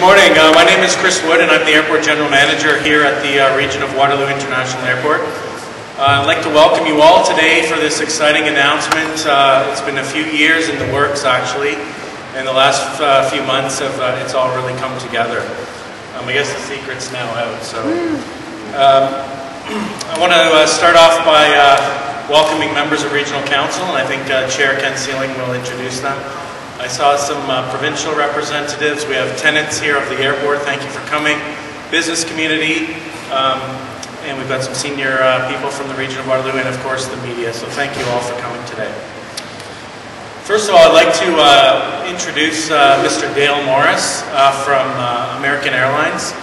morning. My name is Chris Wood, and I'm the Airport General Manager here at the region of Waterloo International Airport. I'd like to welcome you all today for this exciting announcement. It's been a few years in the works, actually. In the last few months, it's all really come together. I guess the secret's now out. So I want to start off by welcoming members of Regional Council, and I think Chair Ken Sealing will introduce them. I saw some provincial representatives. We have tenants here of the airport. Thank you for coming. Business community, and we've got some senior people from the region of Waterloo, and of course the media. So thank you all for coming today. First of all, I'd like to introduce Mr. Dale Morris from American Airlines.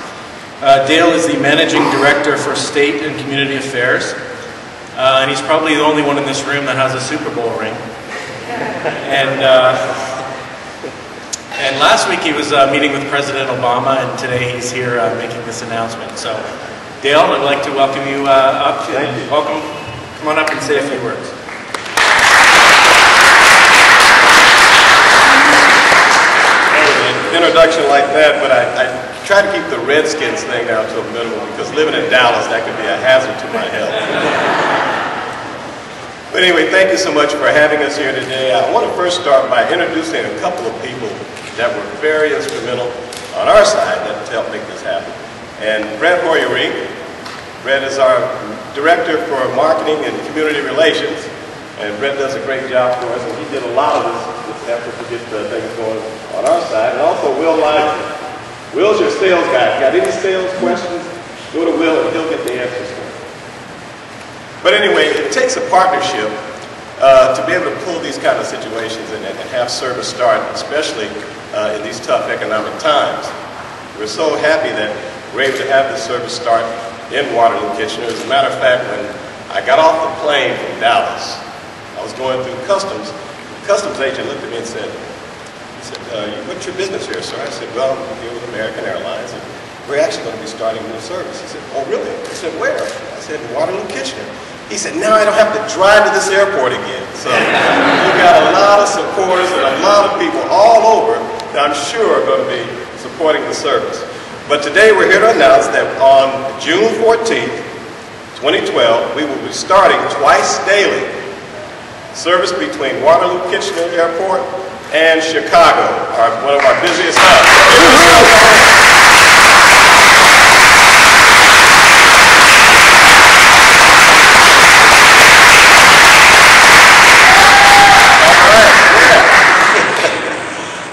Dale is the Managing Director for State and Community Affairs, and he's probably the only one in this room that has a Super Bowl ring. And last week he was meeting with President Obama, and today he's here making this announcement. So, Dale, I'd like to welcome you up. Thank you. Welcome. Come on up and say a few words. Introduction like that, but I try to keep the Redskins thing down to a minimum, because living in Dallas, that could be a hazard to my health. But anyway, thank you so much for having us here today. I want to first start by introducing a couple of people that were very instrumental on our side that helped make this happen. And Brett Hoyering. Brett is our Director for Marketing and Community Relations, and Brett does a great job for us, and he did a lot of this effort to get things going on our side. And also Will Lyman. Will's your sales guy. Got any sales questions? Go to Will and he'll get the answers for you. But anyway, it takes a partnership to be able to pull these kind of situations and have service start, especially in these tough economic times. We're so happy that we're able to have this service start in Waterloo, Kitchener. As a matter of fact, when I got off the plane from Dallas, I was going through customs. The customs agent looked at me and said, what's your business here, sir? I said, well, I'm here with American Airlines, and we're actually going to be starting a new service. He said, oh, really? I said, where? I said, Waterloo, Kitchener. He said, now I don't have to drive to this airport again. So we've got a lot of supporters and a lot of people all over that I'm sure are going to be supporting the service. But today we're here to announce that on June 14th, 2012, we will be starting twice daily service between Waterloo Kitchener Airport and Chicago, one of our busiest hubs.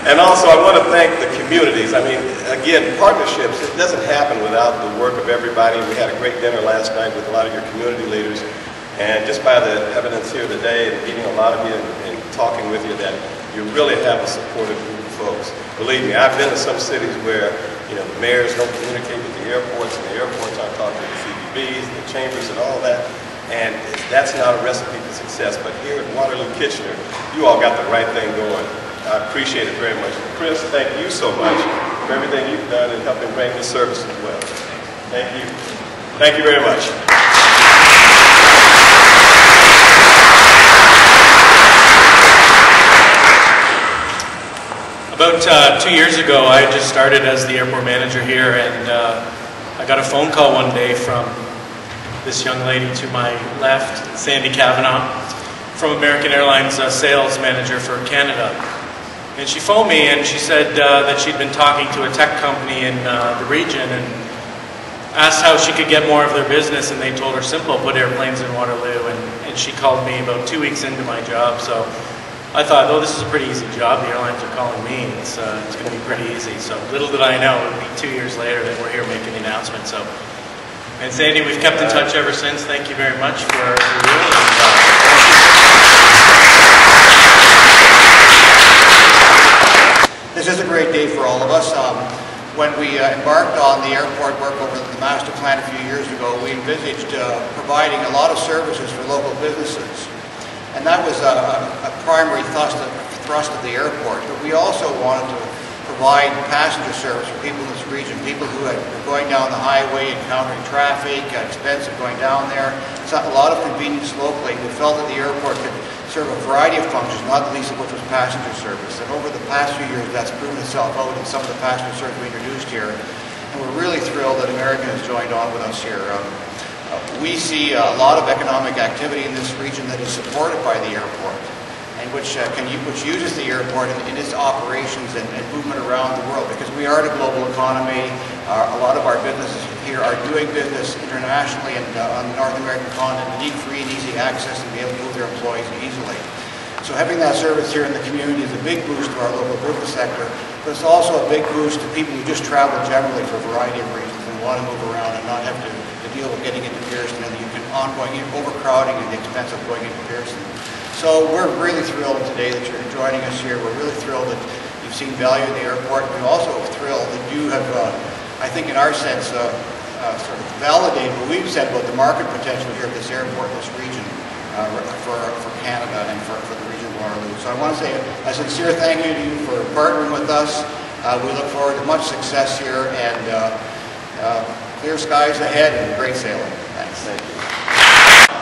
And also, I want to thank the communities. I mean, again, partnerships, it doesn't happen without the work of everybody. We had a great dinner last night with a lot of your community leaders. And just by the evidence here today and meeting a lot of you and talking with you, that you really have a supportive group of folks. Believe me, I've been to some cities where, the mayors don't communicate with the airports, and the airports aren't talking to the CBBs and the chambers and all that. And that's not a recipe for success. But here at Waterloo Kitchener, you all got the right thing going. I appreciate it very much. Chris, thank you so much for everything you've done in helping bring this service as well. Thank you. Thank you very much. About 2 years ago, I just started as the airport manager here, and I got a phone call one day from this young lady to my left, Sandy Kavanaugh, from American Airlines sales manager for Canada. And she phoned me and she said that she'd been talking to a tech company in the region and asked how she could get more of their business, and they told her simple, put airplanes in Waterloo. And she called me about 2 weeks into my job, so I thought, oh, this is a pretty easy job. The airlines are calling me. It's going to be pretty easy. So little did I know, it would be 2 years later that we're here making the announcement. So, and Sandy, we've kept in touch ever since. Thank you very much for you. This is a great day for all of us. When we embarked on the airport work over the master plan a few years ago, we envisaged providing a lot of services for local businesses. And that was a primary thrust of the airport. But we also wanted to provide passenger service for people in this region, people who are going down the highway, encountering traffic, expensive going down there. It's a lot of convenience locally. We felt that the airport could serve a variety of functions, not the least of which was passenger service. And over the past few years, that's proven itself out in some of the passenger service we introduced here. And we're really thrilled that American has joined on with us here. We see a lot of economic activity in this region that is supported by the airport, and which uses the airport in its operations and movement around the world, because we are a global economy. A lot of our businesses here are doing business internationally and on the North American continent, need free and easy access and be able to move their employees easily. So having that service here in the community is a big boost to our local business sector, but it's also a big boost to people who just travel generally for a variety of reasons and want to move around and not have to deal with getting into Pearson and the ongoing overcrowding and the expense of going into Pearson. So we're really thrilled today that you're joining us here. We're really thrilled that you've seen value in the airport. We're also thrilled that you have, I think in our sense, sort of validated what we've said about the market potential here at this airport, this region, for Canada and for the region of Waterloo. So I want to say a sincere thank you to you for partnering with us. We look forward to much success here and clear skies ahead and great sailing. Thanks. Thank you.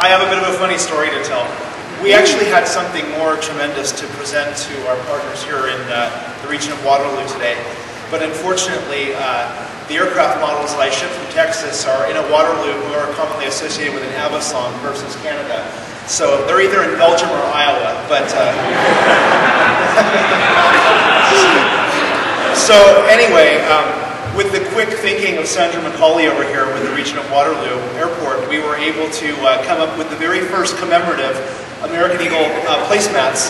I have a bit of a funny story to tell. We actually had something more tremendous to present to our partners here in the region of Waterloo today. But unfortunately, the aircraft models that I shipped from Texas are in a Waterloo who are commonly associated with an ABBA song versus Canada. So they're either in Belgium or Iowa. But so anyway, with the quick thinking of Sandra McCauley over here with the region of Waterloo Airport, we were able to come up with the very first commemorative American Eagle placemats.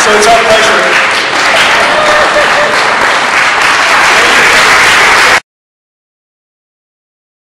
So it's our pleasure